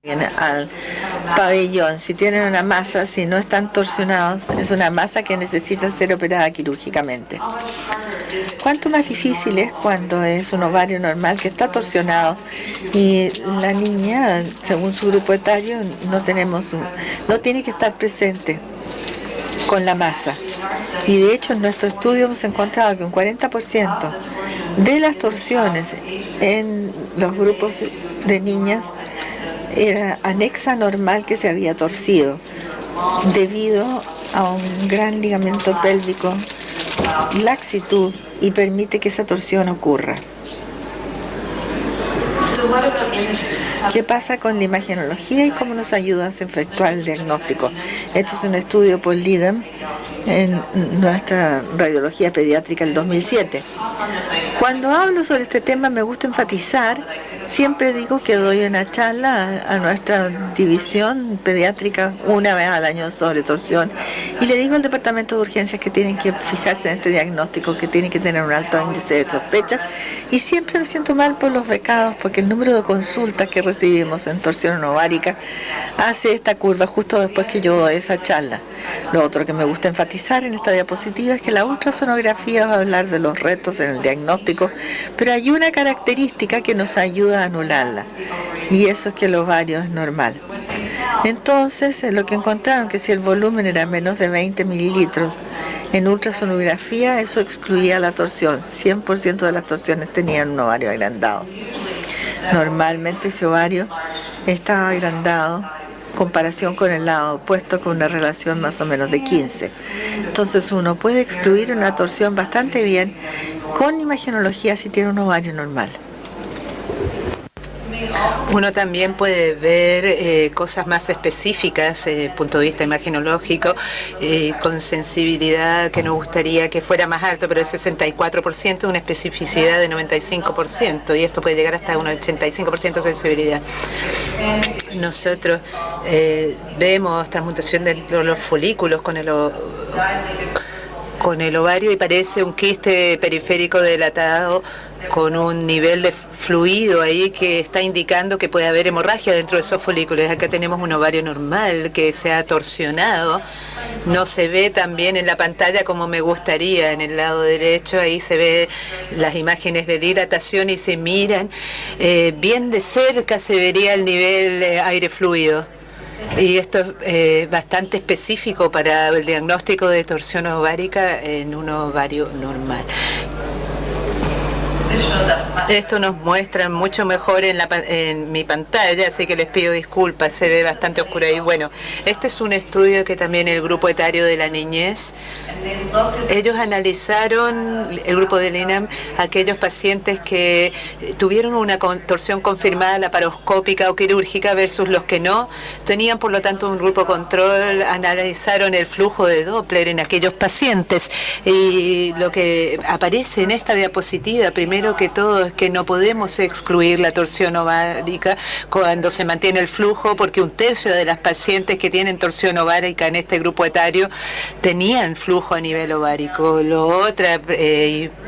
al pabellón. Si tienen una masa, si no están torsionados, es una masa que necesita ser operada quirúrgicamente. Cuánto más difícil es cuando es un ovario normal que está torsionado y la niña, según su grupo etario, no tiene que estar presente con la masa. Y de hecho en nuestro estudio hemos encontrado que un 40% de las torsiones en los grupos de niñas era anexa normal que se había torcido debido a un gran ligamento pélvico, laxitud, y permite que esa torsión ocurra. ¿Qué pasa con la imagenología y cómo nos ayuda a efectuar el diagnóstico? Esto es un estudio por Lidam en nuestra radiología pediátrica del 2007. Cuando hablo sobre este tema me gusta enfatizar, siempre digo que doy una charla a nuestra división pediátrica una vez al año sobre torsión y le digo al departamento de urgencias que tienen que fijarse en este diagnóstico, que tienen que tener un alto índice de sospecha, y siempre me siento mal por los becados porque el número de consultas que recibimos en torsión ovárica hace esta curva justo después que yo doy esa charla. Lo otro que me gusta enfatizar en esta diapositiva es que la ultrasonografía va a hablar de los retos en el diagnóstico, pero hay una característica que nos ayuda a anularla, y eso es que el ovario es normal. Entonces, lo que encontraron que si el volumen era menos de 20 mililitros en ultrasonografía, eso excluía la torsión. 100% de las torsiones tenían un ovario agrandado. Normalmente ese ovario estaba agrandado en comparación con el lado opuesto, con una relación más o menos de 15. Entonces uno puede excluir una torsión bastante bien con imagenología si tiene un ovario normal. Uno también puede ver cosas más específicas desde el punto de vista imagenológico, con sensibilidad que nos gustaría que fuera más alto, pero el 64%, una especificidad de 95%, y esto puede llegar hasta un 85% de sensibilidad. Nosotros vemos transmutación de los folículos con el ovario y parece un quiste periférico dilatado con un nivel de fluido ahí que está indicando que puede haber hemorragia dentro de esos folículos. Acá tenemos un ovario normal que se ha torsionado. No se ve tan bien en la pantalla como me gustaría. En el lado derecho ahí se ve las imágenes de dilatación y se miran. Bien de cerca se vería el nivel de aire fluido. Y esto es bastante específico para el diagnóstico de torsión ovárica en un ovario normal. Esto nos muestra mucho mejor en mi pantalla, así que les pido disculpas, se ve bastante oscuro ahí. Bueno, este es un estudio que también el grupo etario de la niñez, ellos analizaron, el grupo del INAM, aquellos pacientes que tuvieron una torsión confirmada laparoscópica o quirúrgica versus los que no. Tenían, por lo tanto, un grupo control, analizaron el flujo de Doppler en aquellos pacientes. Y lo que aparece en esta diapositiva, primero que todo, es que no podemos excluir la torsión ovárica cuando se mantiene el flujo, porque un tercio de las pacientes que tienen torsión ovárica en este grupo etario tenían flujo a nivel ovárico. Otra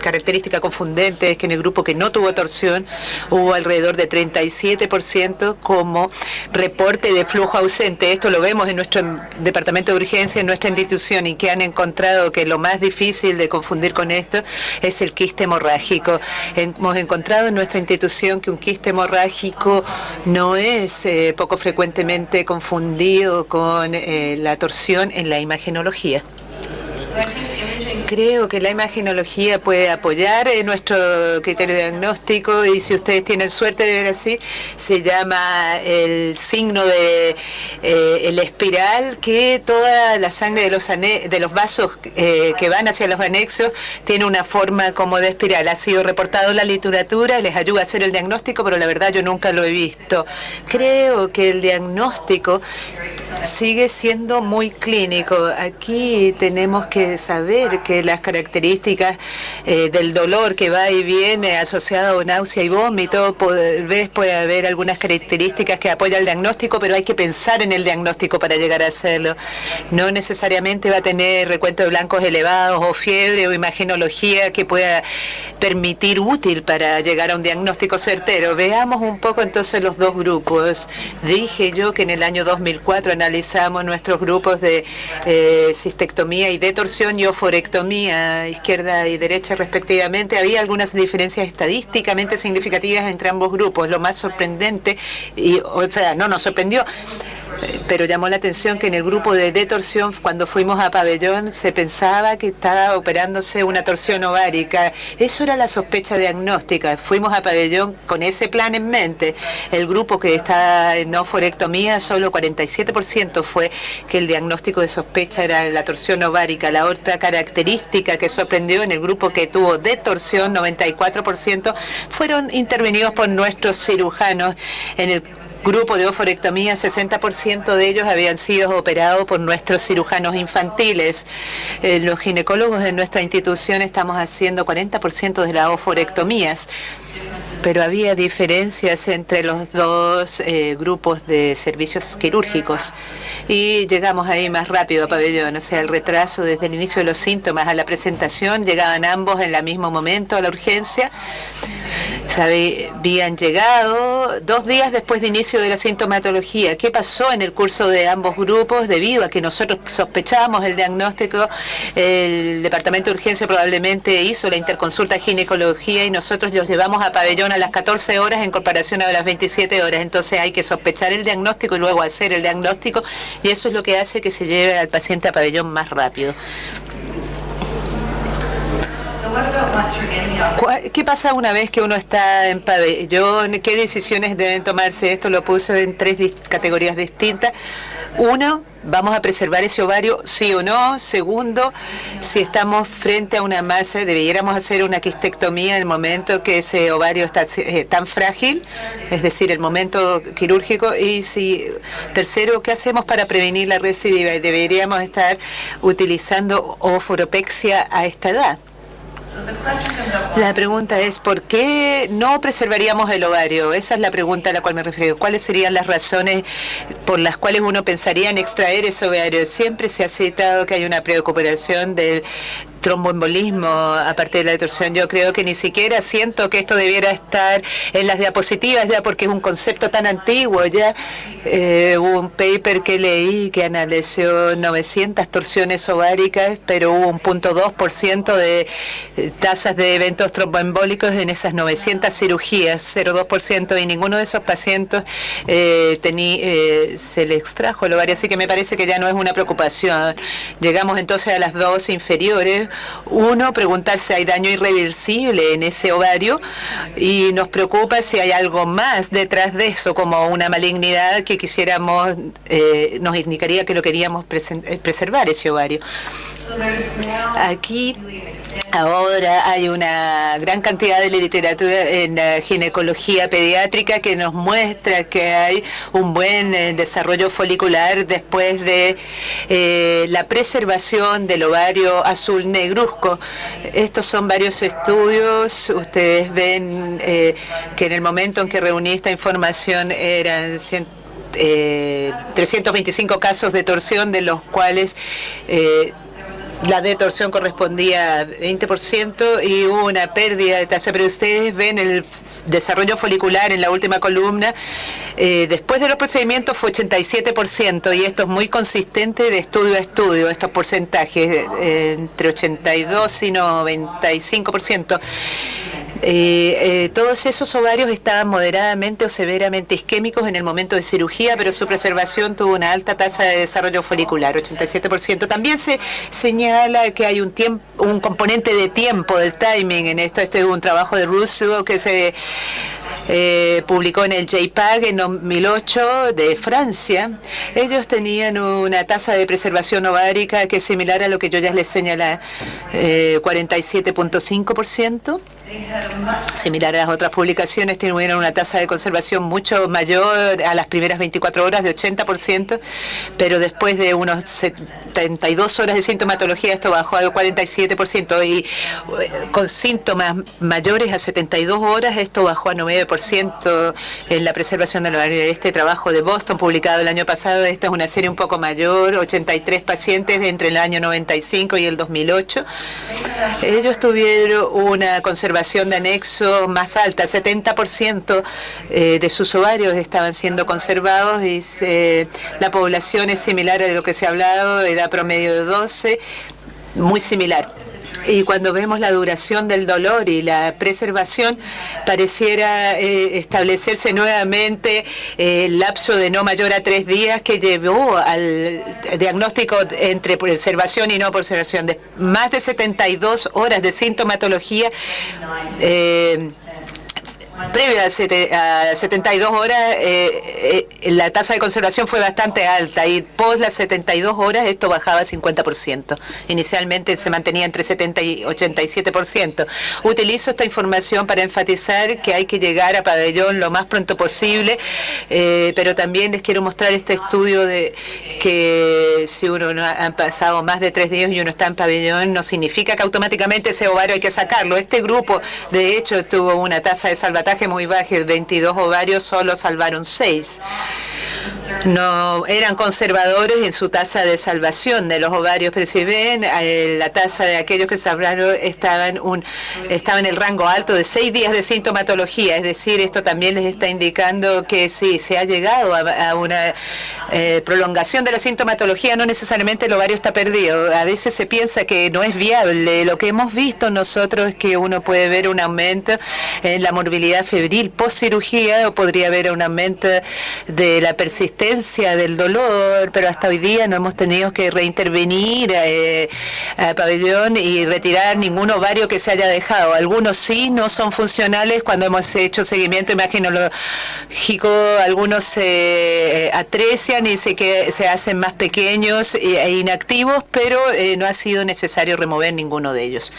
característica confundente es que en el grupo que no tuvo torsión hubo alrededor de 37% como reporte de flujo ausente. Esto lo vemos en nuestro departamento de urgencia, en nuestra institución, y que han encontrado que lo más difícil de confundir con esto es el quiste hemorrágico. Hemos encontrado en nuestra institución que un quiste hemorrágico no es poco frecuentemente confundido con la torsión en la imagenología. Creo que la imagenología puede apoyar nuestro criterio diagnóstico, y si ustedes tienen suerte de ver así, se llama el signo de el espiral, que toda la sangre de los vasos que van hacia los anexos tiene una forma como de espiral. Ha sido reportado en la literatura, les ayuda a hacer el diagnóstico, pero la verdad yo nunca lo he visto. Creo que el diagnóstico sigue siendo muy clínico. Aquí tenemos que saber que entre las características del dolor que va y viene asociado a náusea y vómito, tal vez puede haber algunas características que apoyan el diagnóstico, pero hay que pensar en el diagnóstico para llegar a hacerlo. No necesariamente va a tener recuento de blancos elevados o fiebre o imagenología que pueda permitir útil para llegar a un diagnóstico certero. Veamos un poco entonces los dos grupos. Dije yo que en el año 2004 analizamos nuestros grupos de cistectomía y de torsión y oforectomía, izquierda y derecha respectivamente. Había algunas diferencias estadísticamente significativas entre ambos grupos. Lo más sorprendente, no nos sorprendió, pero llamó la atención que en el grupo de detorsión, cuando fuimos a Pabellón, se pensaba que estaba operándose una torsión ovárica. Eso era la sospecha diagnóstica. Fuimos a Pabellón con ese plan en mente. El grupo que está en oforectomía, solo 47% fue que el diagnóstico de sospecha era la torsión ovárica. La otra característica que sorprendió en el grupo que tuvo detorsión, 94%, fueron intervenidos por nuestros cirujanos. En el grupo de oforectomía, 60% de ellos habían sido operados por nuestros cirujanos infantiles. Los ginecólogos de nuestra institución estamos haciendo 40% de las oforectomías, pero había diferencias entre los dos grupos de servicios quirúrgicos y llegamos ahí más rápido a Pabellón. O sea, el retraso desde el inicio de los síntomas a la presentación, llegaban ambos en el mismo momento a la urgencia. Habían llegado 2 días después de inicio de la sintomatología. ¿Qué pasó en el curso de ambos grupos? Debido a que nosotros sospechábamos el diagnóstico, el departamento de urgencia probablemente hizo la interconsulta de ginecología y nosotros los llevamos a Pabellón a las 14 horas en comparación a las 27 horas. Entonces hay que sospechar el diagnóstico y luego hacer el diagnóstico, y eso es lo que hace que se lleve al paciente a Pabellón más rápido. ¿Qué pasa una vez que uno está en Pabellón? ¿Qué decisiones deben tomarse? Esto lo puse en 3 categorías distintas. Uno, ¿vamos a preservar ese ovario, sí o no? Segundo, si estamos frente a una masa, ¿debiéramos hacer una quistectomía en el momento que ese ovario está tan frágil? Es decir, el momento quirúrgico. Y tercero, ¿qué hacemos para prevenir la recidiva? ¿Deberíamos estar utilizando oforopexia a esta edad? La pregunta es, ¿por qué no preservaríamos el ovario? Esa es la pregunta a la cual me refiero. ¿Cuáles serían las razones por las cuales uno pensaría en extraer ese ovario? Siempre se ha citado que hay una preocupación del tromboembolismo aparte de la detorsión. Yo creo que ni siquiera siento que esto debiera estar en las diapositivas ya, porque es un concepto tan antiguo ya. Hubo un paper que leí que analizó 900 torsiones ováricas, pero hubo un 0.2% de tasas de eventos tromboembólicos en esas 900 cirugías, 0.2%, y ninguno de esos pacientes se le extrajo el ovario, así que me parece que ya no es una preocupación. Llegamos entonces a las dos inferiores. Uno, preguntar si hay daño irreversible en ese ovario, y nos preocupa si hay algo más detrás de eso, como una malignidad que quisiéramos, nos indicaría que lo queríamos preservar ese ovario. Aquí ahora hay una gran cantidad de literatura en ginecología pediátrica que nos muestra que hay un buen desarrollo folicular después de la preservación del ovario azul negruzco. Estos son varios estudios. Ustedes ven que en el momento en que reuní esta información eran 325 casos de torsión, de los cuales la detorsión correspondía a 20% y hubo una pérdida de tasa. Pero ustedes ven el desarrollo folicular en la última columna. Después de los procedimientos fue 87%, y esto es muy consistente de estudio a estudio, estos porcentajes entre 82 y 95%. Todos esos ovarios estaban moderadamente o severamente isquémicos en el momento de cirugía, pero su preservación tuvo una alta tasa de desarrollo folicular, 87%. También se señala que hay un componente de tiempo, del timing en esto. Este es un trabajo de Rousseau que se publicó en el JPAG en 2008 de Francia. Ellos tenían una tasa de preservación ovárica que es similar a lo que yo ya les señalé, 47.5%. similar a las otras publicaciones, tuvieron una tasa de conservación mucho mayor a las primeras 24 horas, de 80%, pero después de unos 72 horas de sintomatología esto bajó a 47%, y con síntomas mayores a 72 horas esto bajó a 9% en la preservación del ovario. Este trabajo de Boston, publicado el año pasado, esta es una serie un poco mayor, 83 pacientes entre el año 95 y el 2008. Ellos tuvieron una conservación de anexo más alta, 70% de sus ovarios estaban siendo conservados, y la población es similar a lo que se ha hablado, edad promedio de 12, muy similar. Y cuando vemos la duración del dolor y la preservación, pareciera establecerse nuevamente el lapso de no mayor a 3 días que llevó al diagnóstico entre preservación y no preservación. De más de 72 horas de sintomatología, previo a 72 horas, la tasa de conservación fue bastante alta, y post las 72 horas esto bajaba a 50%. Inicialmente se mantenía entre 70 y 87%. Utilizo esta información para enfatizar que hay que llegar a pabellón lo más pronto posible, pero también les quiero mostrar este estudio de que si uno no ha pasado más de 3 días y uno está en pabellón, no significa que automáticamente ese ovario hay que sacarlo. Este grupo, de hecho, tuvo una tasa de salvataje muy baja, de 22 ovarios solo salvaron 6. No eran conservadores en su tasa de salvación de los ovarios, pero si ven, la tasa de aquellos que salvaron estaba en el rango alto de 6 días de sintomatología. Es decir, esto también les está indicando que si se ha llegado a una prolongación de la sintomatología, no necesariamente el ovario está perdido. A veces se piensa que no es viable. Lo que hemos visto nosotros es que uno puede ver un aumento en la morbilidad febril post cirugía, o podría haber un aumento de la persistencia del dolor, pero hasta hoy día no hemos tenido que reintervenir a pabellón y retirar ningún ovario que se haya dejado. Algunos sí no son funcionales cuando hemos hecho seguimiento imagenológico, algunos se atrecian y se hacen más pequeños e inactivos, pero no ha sido necesario remover ninguno de ellos.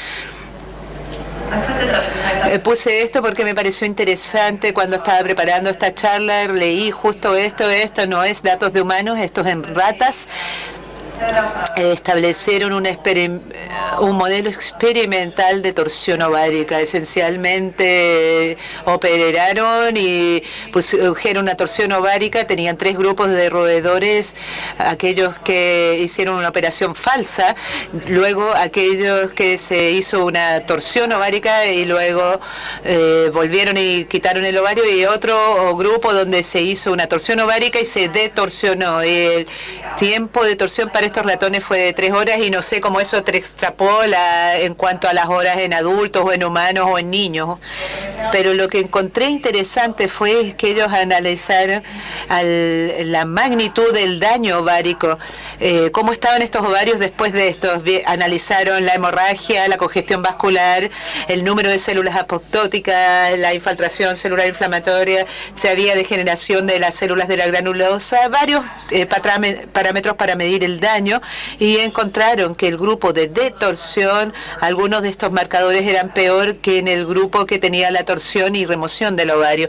Puse esto porque me pareció interesante cuando estaba preparando esta charla. Leí justo esto no es datos de humanos, esto es en ratas. Establecieron un modelo experimental de torsión ovárica. Esencialmente operaron y pusieron una torsión ovárica. Tenían 3 grupos de roedores: aquellos que hicieron una operación falsa, luego aquellos que se hizo una torsión ovárica y luego volvieron y quitaron el ovario, y otro grupo donde se hizo una torsión ovárica y se detorsionó. El tiempo de torsión para estos ratones fue de 3 horas, y no sé cómo eso te extrapola en cuanto a las horas en adultos o en humanos o en niños. Pero lo que encontré interesante fue que ellos analizaron la magnitud del daño ovárico, cómo estaban estos ovarios después de esto. Analizaron la hemorragia, la congestión vascular, el número de células apoptóticas, la infiltración celular inflamatoria, si había degeneración de las células de la granulosa, varios parámetros para medir el daño, y encontraron que el grupo de detorsión, algunos de estos marcadores eran peor que en el grupo que tenía la torsión y remoción del ovario.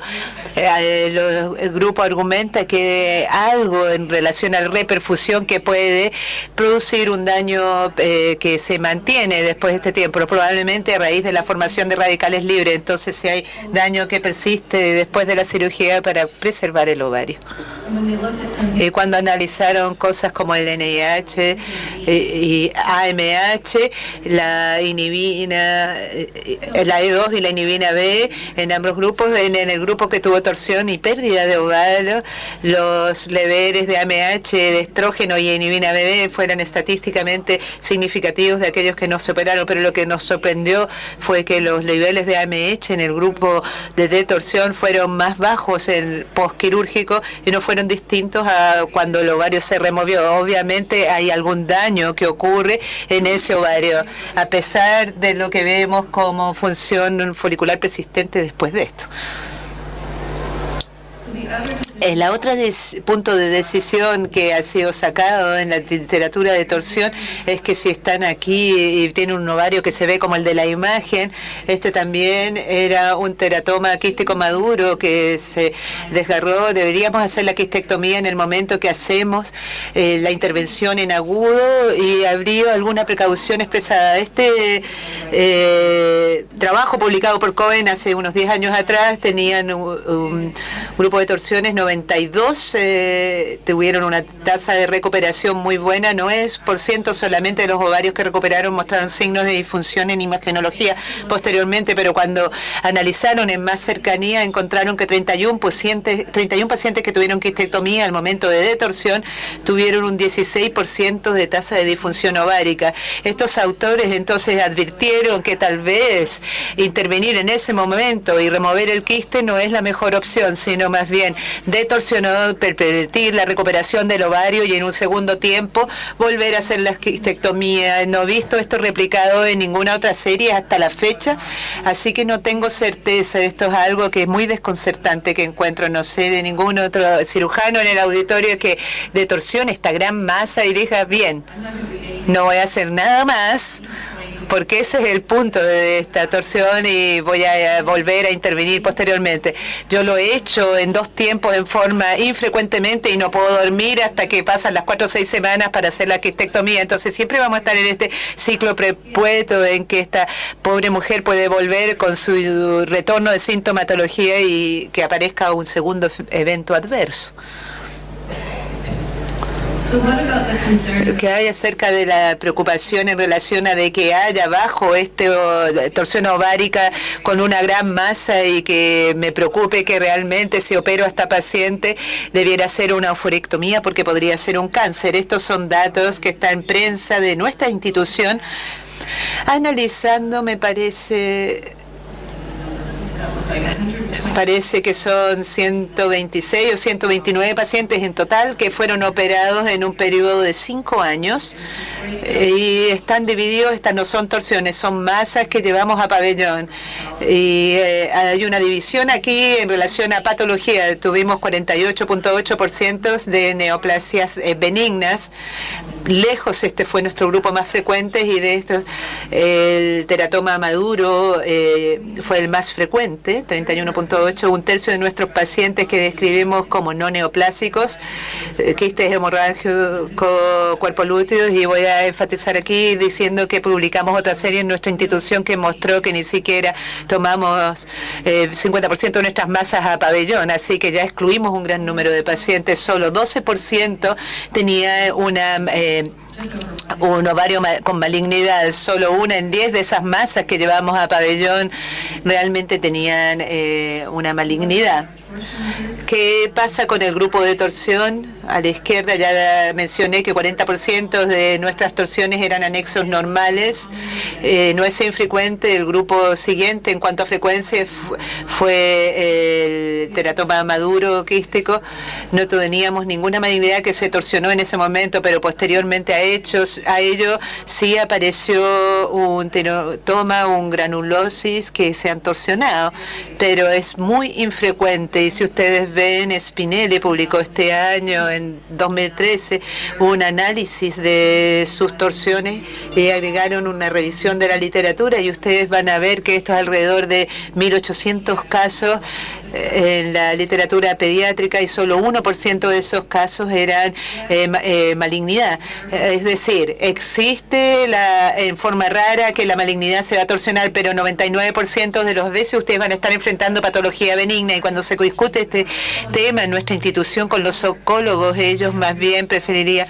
El grupo argumenta que algo en relación a la reperfusión que puede producir un daño que se mantiene después de este tiempo, probablemente a raíz de la formación de radicales libres. Entonces, si hay daño que persiste después de la cirugía para preservar el ovario. Cuando analizaron cosas como el NIH y AMH, la inhibina, la E2 y la inhibina B, en ambos grupos, en el grupo que tuvo torsión y pérdida de ovario, los niveles de AMH, de estrógeno y inhibina B fueron estadísticamente significativos de aquellos que no se operaron, pero lo que nos sorprendió fue que los niveles de AMH en el grupo de detorsión fueron más bajos en postquirúrgico y no fueron distintos a cuando el ovario se removió. Obviamente hay algún daño que ocurre en ese ovario, a pesar de lo que vemos como función folicular persistente después de esto. La otra punto de decisión que ha sido sacado en la literatura de torsión es que si están aquí y tienen un ovario que se ve como el de la imagen, este también era un teratoma quístico maduro que se desgarró. Deberíamos hacer la quistectomía en el momento que hacemos la intervención en agudo y habría alguna precaución expresada. Este trabajo publicado por Cohen hace unos 10 años atrás tenían un grupo de torsiones 92 tuvieron una tasa de recuperación muy buena, 9% solamente de los ovarios que recuperaron mostraron signos de disfunción en imagenología posteriormente, pero cuando analizaron en más cercanía encontraron que 31 pacientes que tuvieron quistectomía al momento de detorsión tuvieron un 16% de tasa de disfunción ovárica. Estos autores entonces advirtieron que tal vez intervenir en ese momento y remover el quiste no es la mejor opción, sino más bien detorsionó, permitir la recuperación del ovario y en un segundo tiempo volver a hacer la quistectomía. No he visto esto replicado en ninguna otra serie hasta la fecha, así que no tengo certeza. Esto es algo que es muy desconcertante que encuentro. No sé de ningún otro cirujano en el auditorio que detorsione esta gran masa y diga, bien, no voy a hacer nada más, porque ese es el punto de esta torsión y voy a volver a intervenir posteriormente. Yo lo he hecho en 2 tiempos en forma infrecuentemente y no puedo dormir hasta que pasan las 4 o 6 semanas para hacer la quistectomía. Entonces siempre vamos a estar en este ciclo prepuesto en que esta pobre mujer puede volver con su retorno de sintomatología y que aparezca un segundo evento adverso. ¿Qué hay acerca de la preocupación en relación a de que haya bajo torsión ovárica con una gran masa y que me preocupe que realmente si opero a esta paciente debiera ser una oforectomía porque podría ser un cáncer? Estos son datos que están en prensa de nuestra institución analizando, me parece que son 126 o 129 pacientes en total que fueron operados en un periodo de 5 años y están divididos, estas no son torsiones, son masas que llevamos a pabellón y hay una división aquí en relación a patología. Tuvimos 48.8% de neoplasias benignas. Lejos este fue nuestro grupo más frecuente y de estos el teratoma maduro fue el más frecuente, 31.8, un tercio de nuestros pacientes que describimos como no neoplásicos, quistes hemorrágicos, cuerpo lúteo, y voy a enfatizar aquí diciendo que publicamos otra serie en nuestra institución que mostró que ni siquiera tomamos 50% de nuestras masas a pabellón, así que ya excluimos un gran número de pacientes. Solo 12% tenía un ovario con malignidad. Solo 1 en 10 de esas masas que llevamos a pabellón realmente tenían una malignidad. ¿Qué pasa con el grupo de torsión? A la izquierda ya mencioné que 40% de nuestras torsiones eran anexos normales. No es infrecuente. El grupo siguiente en cuanto a frecuencia fue el teratoma maduro quístico. No teníamos ninguna malignidad que se torsionó en ese momento, pero posteriormente a ello sí apareció un teratoma, un granulosis que se han torsionado, pero es muy infrecuente. Y si ustedes ven, Spinelli publicó este año, en 2013, un análisis de sus torsiones y agregaron una revisión de la literatura y ustedes van a ver que esto es alrededor de 1.800 casos en la literatura pediátrica y solo 1% de esos casos eran malignidad. Es decir, existe en forma rara que la malignidad se va a torsionar, pero 99% de las veces ustedes van a estar enfrentando patología benigna y cuando se discute este tema en nuestra institución con los oncólogos, ellos más bien preferirían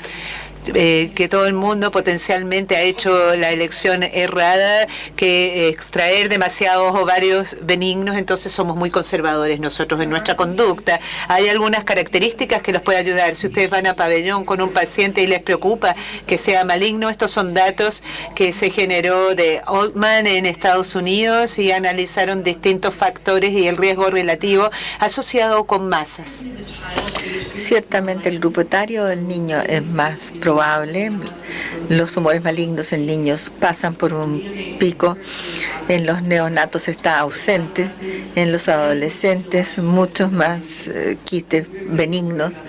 que todo el mundo potencialmente ha hecho la elección errada que extraer demasiados ovarios benignos, entonces somos muy conservadores nosotros en nuestra conducta. Hay algunas características que los puede ayudar. Si ustedes van a pabellón con un paciente y les preocupa que sea maligno, estos son datos que se generó de Altman en Estados Unidos y analizaron distintos factores y el riesgo relativo asociado con masas. Ciertamente el grupo etario del niño es más probable probable. Los tumores malignos en niños pasan por un pico. En los neonatos está ausente. En los adolescentes muchos más quistes benignos.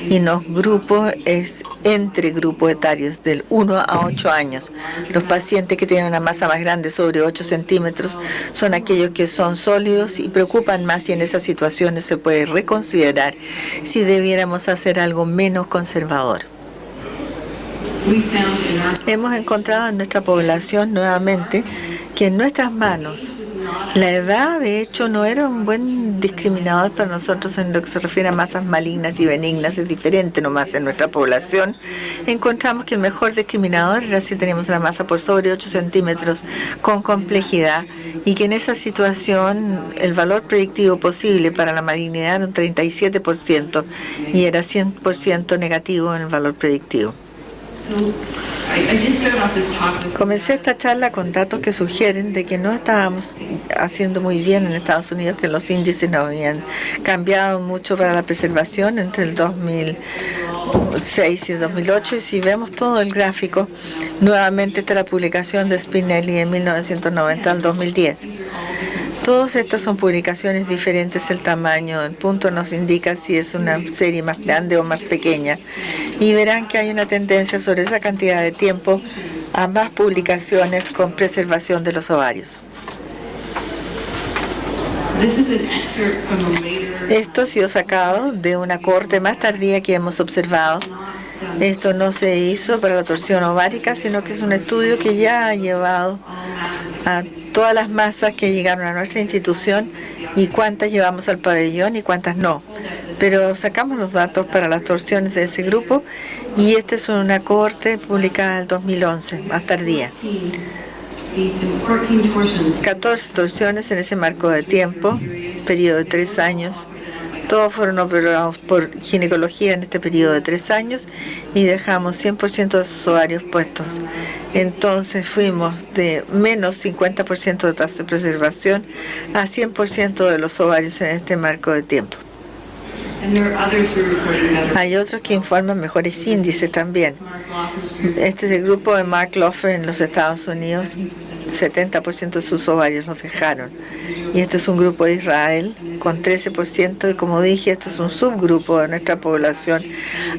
Y en los grupos es entre grupos etarios del 1 a 8 años. Los pacientes que tienen una masa más grande, sobre 8 centímetros, son aquellos que son sólidos y preocupan más, y en esas situaciones se puede reconsiderar si debiéramos hacer algo menos conservador. Hemos encontrado en nuestra población nuevamente que en nuestras manos la edad, de hecho, no era un buen discriminador para nosotros en lo que se refiere a masas malignas y benignas. Es diferente nomás en nuestra población. Encontramos que el mejor discriminador era si teníamos una masa por sobre 8 centímetros con complejidad, y que en esa situación el valor predictivo posible para la malignidad era un 37% y era 100% negativo en el valor predictivo. Comencé esta charla con datos que sugieren de que no estábamos haciendo muy bien en Estados Unidos, que los índices no habían cambiado mucho para la preservación entre el 2006 y el 2008. Y si vemos todo el gráfico, nuevamente está la publicación de Spinelli en 1990 al 2010. Todas estas son publicaciones diferentes. El tamaño, el punto nos indica si es una serie más grande o más pequeña. Y verán que hay una tendencia sobre esa cantidad de tiempo a más publicaciones con preservación de los ovarios. Esto ha sido sacado de una cohorte más tardía que hemos observado. Esto no se hizo para la torsión ovárica, sino que es un estudio que ya ha llevado a todas las masas que llegaron a nuestra institución y cuántas llevamos al pabellón y cuántas no. Pero sacamos los datos para las torsiones de ese grupo, y esta es una cohorte publicada en el 2011, más tardía. 14 torsiones en ese marco de tiempo, periodo de 3 años. Todos fueron operados por ginecología en este periodo de 3 años y dejamos 100% de sus ovarios puestos. Entonces fuimos de menos 50% de tasa de preservación a 100% de los ovarios en este marco de tiempo. Hay otros que informan mejores índices también. Este es el grupo de Mark Lofer en los Estados Unidos. 70% de sus ovarios los dejaron. Y este es un grupo de Israel con 13%, y como dije, este es un subgrupo de nuestra población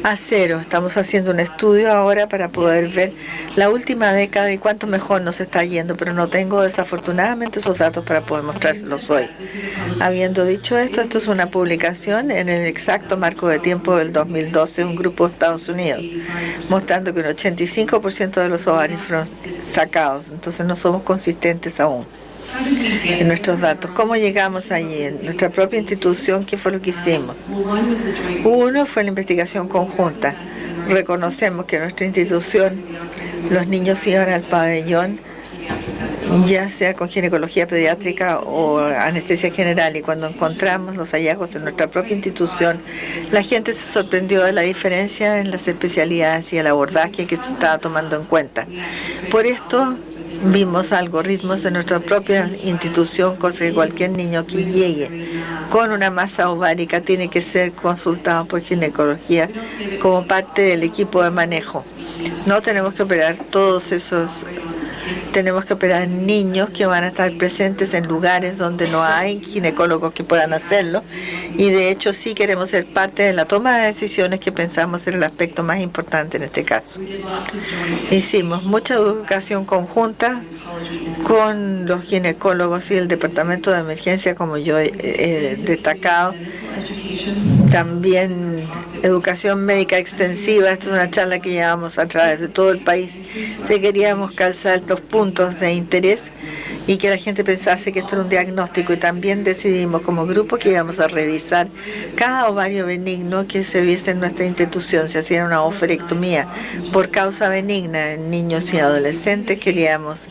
a 0. Estamos haciendo un estudio ahora para poder ver la última década y cuánto mejor nos está yendo, pero no tengo desafortunadamente esos datos para poder mostrárselos hoy. Habiendo dicho esto, esto es una publicación en el exacto marco de tiempo del 2012, un grupo de Estados Unidos, mostrando que un 85% de los ovarios fueron sacados. Entonces no somos consistentes aún en nuestros datos. ¿Cómo llegamos allí? En nuestra propia institución, ¿qué fue lo que hicimos? Uno fue la investigación conjunta. Reconocemos que en nuestra institución los niños iban al pabellón, ya sea con ginecología pediátrica o anestesia general, y cuando encontramos los hallazgos en nuestra propia institución, la gente se sorprendió de la diferencia en las especialidades y el abordaje que se estaba tomando en cuenta. Por esto vimos algoritmos en nuestra propia institución, cosa que cualquier niño que llegue con una masa ovárica tiene que ser consultado por ginecología como parte del equipo de manejo. No tenemos que operar todos esos. Tenemos que operar niños que van a estar presentes en lugares donde no hay ginecólogos que puedan hacerlo, y de hecho sí queremos ser parte de la toma de decisiones, que pensamos ser el aspecto más importante en este caso. Hicimos mucha educación conjunta con los ginecólogos y el departamento de emergencia, como yo he destacado. También educación médica extensiva. Esta es una charla que llevamos a través de todo el país. Si queríamos calzar los puntos de interés y que la gente pensase que esto era un diagnóstico, y también decidimos como grupo que íbamos a revisar cada ovario benigno que se viese en nuestra institución. Se hacía una ovarectomía por causa benigna en niños y adolescentes. Queríamos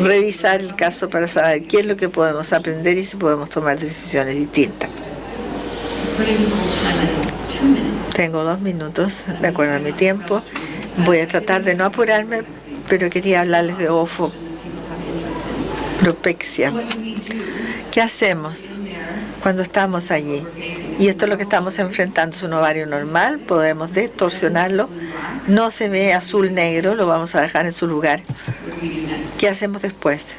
revisar el caso para saber qué es lo que podemos aprender y si podemos tomar decisiones distintas. Tengo 2 minutos, de acuerdo a mi tiempo. Voy a tratar de no apurarme, pero quería hablarles de ofopropexia. ¿Qué hacemos cuando estamos allí? Y esto es lo que estamos enfrentando. Es un ovario normal, podemos distorsionarlo. No se ve azul-negro, lo vamos a dejar en su lugar. ¿Qué hacemos después?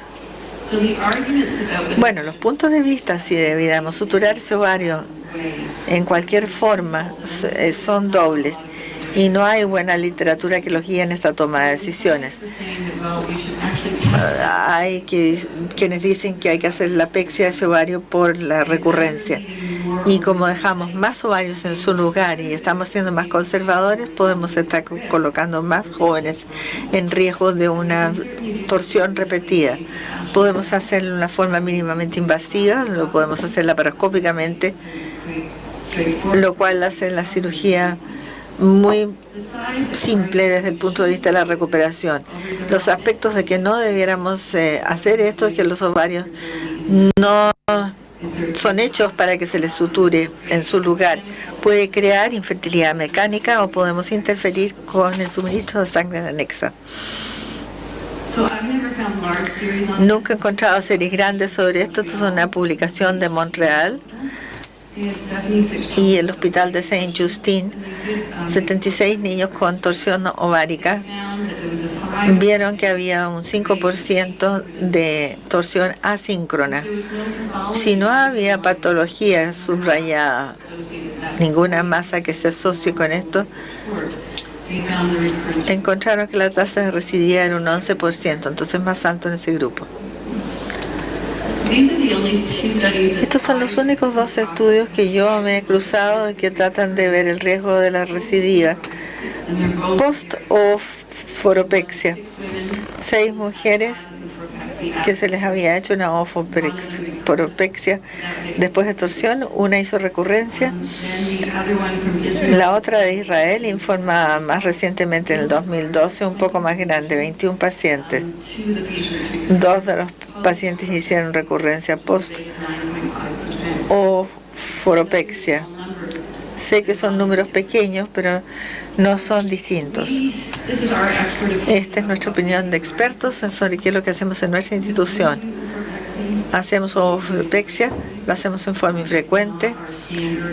Bueno, los puntos de vista, si debiéramos suturar ese ovario en cualquier forma, son dobles. Y no hay buena literatura que los guíe en esta toma de decisiones. Hay quienes dicen que hay que hacer la apexia de ese ovario por la recurrencia. Y como dejamos más ovarios en su lugar y estamos siendo más conservadores, podemos estar colocando más jóvenes en riesgo de una torsión repetida. Podemos hacerlo de una forma mínimamente invasiva, lo podemos hacer laparoscópicamente, lo cual hace la cirugía muy simple desde el punto de vista de la recuperación. Los aspectos de que no debiéramos hacer esto es que los ovarios no son hechos para que se les suture en su lugar. Puede crear infertilidad mecánica o podemos interferir con el suministro de sangre anexa. Nunca he encontrado series grandes sobre esto. Esto es una publicación de Montreal y el hospital de Saint-Justine. 76 niños con torsión ovárica vieron que había un 5% de torsión asíncrona. Si no había patología subrayada, ninguna masa que se asocie con esto, encontraron que la tasa de recidiva era un 11%, entonces más alto en ese grupo. Estos son los únicos dos estudios que yo me he cruzado que tratan de ver el riesgo de la recidiva post o foropexia. 6 mujeres que se les había hecho una foropexia después de torsión, una hizo recurrencia. La otra de Israel informa más recientemente en el 2012, un poco más grande, 21 pacientes. 2 de los pacientes hicieron recurrencia post o foropexia. Sé que son números pequeños, pero no son distintos. Esta es nuestra opinión de expertos sobre qué es lo que hacemos en nuestra institución. Hacemos ovoforopexia, lo hacemos en forma infrecuente,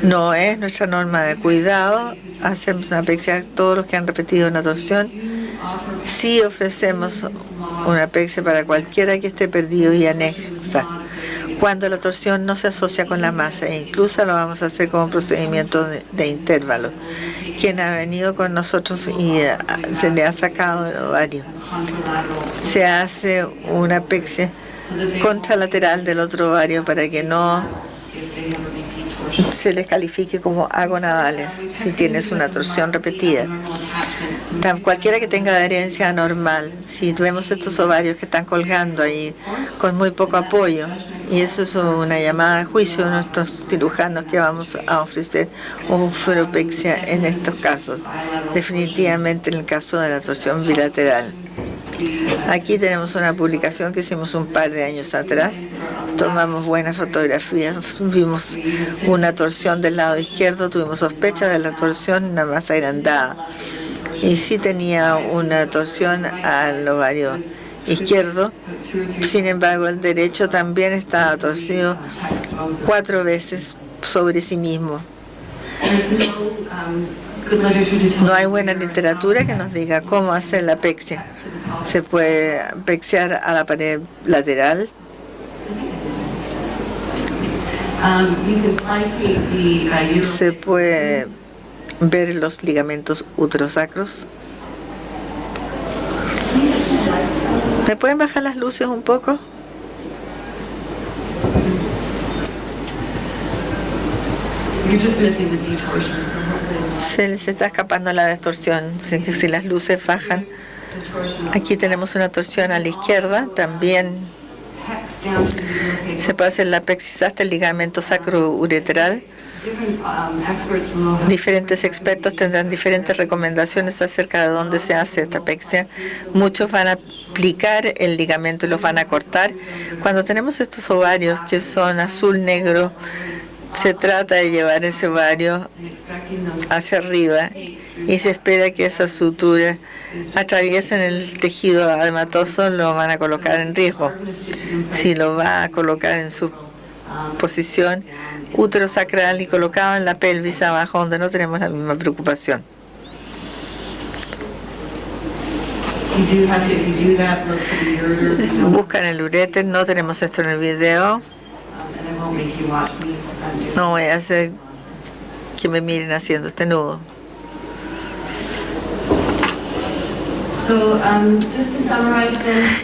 no es nuestra norma de cuidado. Hacemos una apexia a todos los que han repetido una torsión. Sí ofrecemos una apexia para cualquiera que esté perdido y anexa, cuando la torsión no se asocia con la masa, e incluso lo vamos a hacer como procedimiento de intervalo. Quien ha venido con nosotros y se le ha sacado el ovario, se hace una apexia contralateral del otro ovario para que no se les califique como agonadales si tienes una torsión repetida. Cualquiera que tenga adherencia anormal, si vemos estos ovarios que están colgando ahí con muy poco apoyo, y eso es una llamada a juicio de nuestros cirujanos que vamos a ofrecer ovoforopexia en estos casos, definitivamente en el caso de la torsión bilateral. Aquí tenemos una publicación que hicimos un par de años atrás. Tomamos buenas fotografías, vimos una torsión del lado izquierdo, tuvimos sospecha de la torsión en una masa agrandada. Y sí tenía una torsión al ovario izquierdo, sin embargo el derecho también estaba torcido 4 veces sobre sí mismo. No hay buena literatura que nos diga cómo hacer la apexia. Se puede apexiar a la pared lateral. Se puede ver los ligamentos uterosacros. ¿Me pueden bajar las luces un poco? Se les está escapando la distorsión. Si las luces bajan. Aquí tenemos una torsión a la izquierda. También se puede hacer la apexis hasta el ligamento sacrouretral. Diferentes expertos tendrán diferentes recomendaciones acerca de dónde se hace esta apexia. Muchos van a aplicar el ligamento y los van a cortar. Cuando tenemos estos ovarios que son azul-negro, se trata de llevar ese ovario hacia arriba y se espera que esas suturas atraviesen el tejido adematoso, lo van a colocar en riesgo. Si lo va a colocar en su posición, útero sacral y colocado en la pelvis abajo, donde no tenemos la misma preocupación. Buscan el uréter, no tenemos esto en el video. No voy a hacer que me miren haciendo este nudo.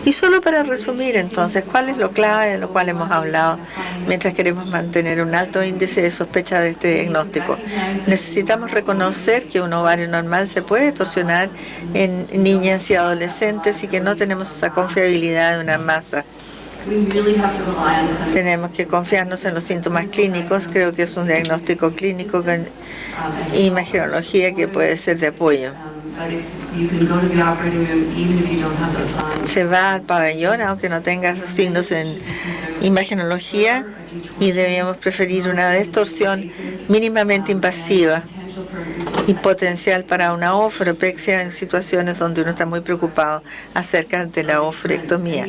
Y solo para resumir entonces, ¿cuál es lo clave de lo cual hemos hablado mientras queremos mantener un alto índice de sospecha de este diagnóstico? Necesitamos reconocer que un ovario normal se puede torsionar en niñas y adolescentes y que no tenemos esa confiabilidad de una masa. Tenemos que confiarnos en los síntomas clínicos. Creo que es un diagnóstico clínico con imagenología que puede ser de apoyo. Se va al pabellón aunque no tenga esos signos en imagenología y debíamos preferir una distorsión mínimamente invasiva y potencial para una oforectomía en situaciones donde uno está muy preocupado acerca de la oforectomía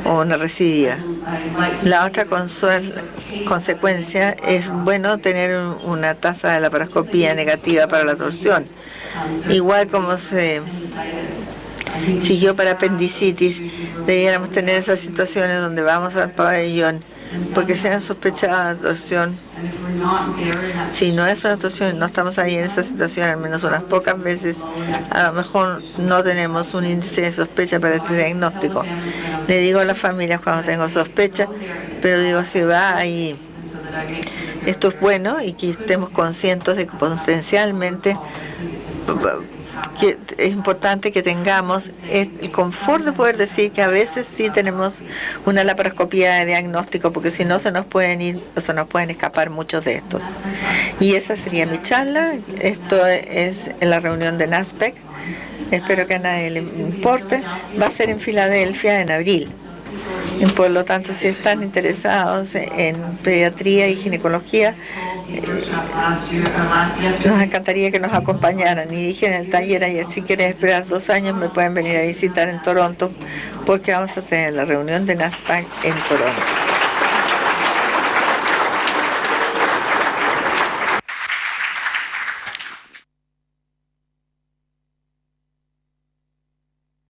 o una recidiva. La otra consecuencia es bueno tener una tasa de laparoscopía negativa para la torsión. Igual como se siguió para apendicitis, debiéramos tener esas situaciones donde vamos al pabellón porque se han sospechado de torsión. Si no es una torsión, no estamos ahí en esa situación, al menos unas pocas veces, a lo mejor no tenemos un índice de sospecha para este diagnóstico. Le digo a las familias cuando tengo sospecha, pero digo, si va ahí, esto es bueno y que estemos conscientes de que potencialmente que es importante que tengamos el confort de poder decir que a veces sí tenemos una laparoscopía de diagnóstico, porque si no se nos pueden ir o se nos pueden escapar muchos de estos. Y esa sería mi charla. Esto es en la reunión de NASPEC. Espero que a nadie le importe. Va a ser en Filadelfia en abril. Y por lo tanto, si están interesados en pediatría y ginecología, nos encantaría que nos acompañaran. Y dije en el taller ayer, si quieren esperar 2 años, me pueden venir a visitar en Toronto, porque vamos a tener la reunión de NASPAC en Toronto.